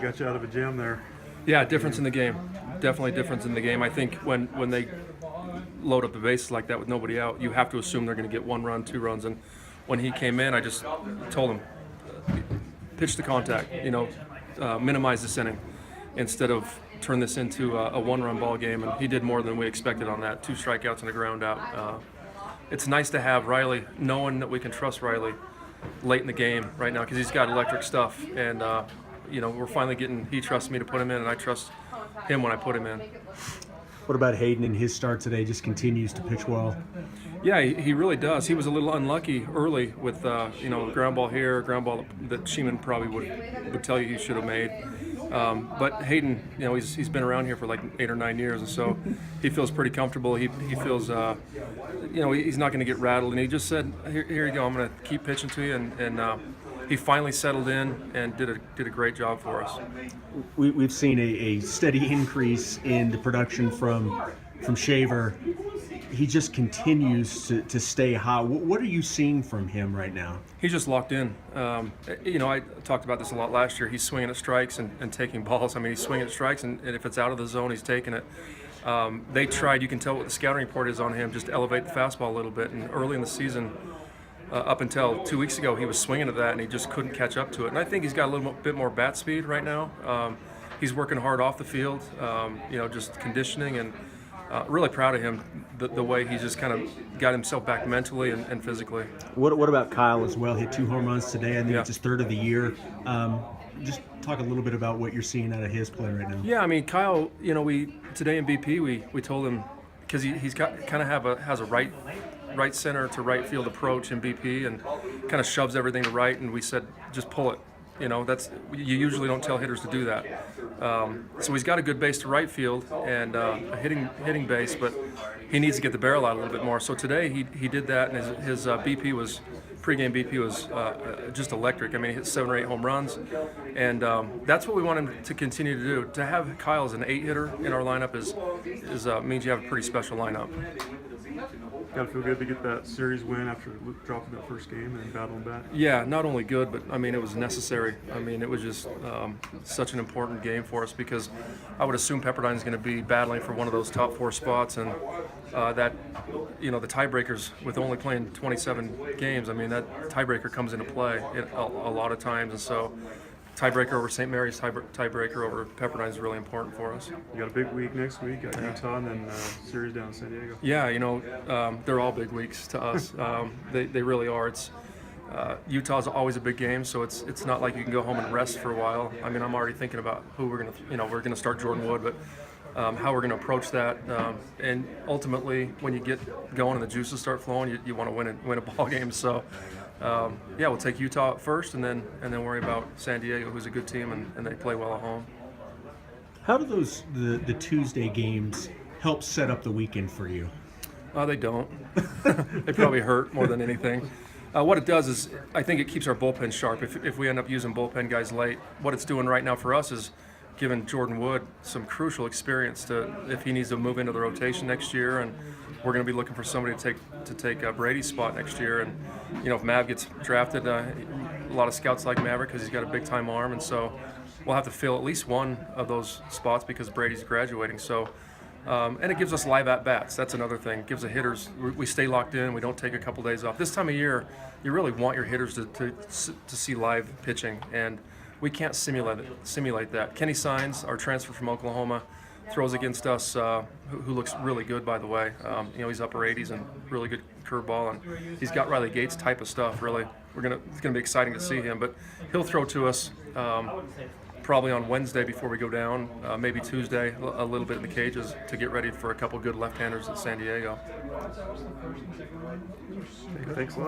got you out of a jam there. Yeah, difference in the game. Definitely difference in the game. I think when they load up the bases like that with nobody out, you have to assume they're going to get 1 run, 2 runs. And when he came in, I just told him, pitch the contact, minimize this inning instead of turn this into a 1-run ball game. And he did more than we expected on that. 2 strikeouts and a ground out. It's nice to have Riley, knowing that we can trust Riley late in the game right now because he's got electric stuff. And, we're finally he trusts me to put him in, and I trust him when I put him in. What about Hayden in his start today? Just continues to pitch well. Yeah, he really does. He was a little unlucky early with, ground ball here, ground ball that Sheeman probably would tell you he should have made. But Hayden, he's been around here for like 8 or 9 years, and so he feels pretty comfortable. He feels, he's not going to get rattled. And he just said, "Here you go. I'm going to keep pitching to you." And he finally settled in and did a great job for us. We've seen a steady increase in the production from Shaver. He just continues to stay high. What are you seeing from him right now? He's just locked in. I talked about this a lot last year. He's swinging at strikes and taking balls. I mean, he's swinging at strikes, and if it's out of the zone, he's taking it. They tried, you can tell what the scouting report is on him, just elevate the fastball a little bit. And early in the season, up until 2 weeks ago, he was swinging at that, and he just couldn't catch up to it. And I think he's got a little bit more bat speed right now. He's working hard off the field, just conditioning, and really proud of him, the way he's just kind of got himself back mentally and physically. What about Kyle as well? Hit 2 home runs today. I think it's his 3rd of the year. Just talk a little bit about what you're seeing out of his play right now. Yeah, I mean, Kyle, today in BP, we told him, because he's got has a right center to right field approach in BP and kind of shoves everything to right, and we said, just pull it. You usually don't tell hitters to do that. So he's got a good base to right field and a hitting base, but he needs to get the barrel out a little bit more. So today he did that, and his BP was pregame BP was just electric. I mean, he hit 7 or 8 home runs, and that's what we want him to continue to do. To have Kyle as an 8 hitter in our lineup means you have a pretty special lineup. Got to feel good to get that series win after dropping that first game and battling back. Yeah, not only good, but I mean, it was necessary. I mean, it was just such an important game for us because I would assume Pepperdine's going to be battling for one of those top 4 spots, and the tiebreakers with only playing 27 games. I mean, that tiebreaker comes into play a lot of times, and so tiebreaker over St. Mary's, tiebreaker over Pepperdine is really important for us. You got a big week next week, got Utah, and then series down in San Diego. Yeah, they're all big weeks to us. They really are. Utah's always a big game, so it's not like you can go home and rest for a while. I mean, I'm already thinking about who we're gonna start Jordan Wood, but how we're gonna approach that. And ultimately, when you get going and the juices start flowing, you want to win a ball game. So. We'll take Utah first, and then worry about San Diego, who's a good team, and they play well at home. How do the Tuesday games help set up the weekend for you? They don't. They probably hurt more than anything. What it does is, I think it keeps our bullpen sharp. If we end up using bullpen guys late, what it's doing right now for us is giving Jordan Wood some crucial experience if he needs to move into the rotation next year, and we're going to be looking for somebody to take Brady's spot next year. And if Mav gets drafted, a lot of scouts like Maverick because he's got a big time arm, and so we'll have to fill at least one of those spots because Brady's graduating. So, and it gives us live at bats. That's another thing. It gives the hitters, we stay locked in. We don't take a couple days off. This time of year, you really want your hitters to see live pitching, and we can't simulate that. Kenny Signs, our transfer from Oklahoma, throws against us, who looks really good, by the way. He's upper 80s and really good curveball, and he's got Riley Gates type of stuff. Really, it's gonna be exciting to see him. But he'll throw to us probably on Wednesday before we go down, maybe Tuesday, a little bit in the cages to get ready for a couple good left-handers at San Diego. Thanks a lot.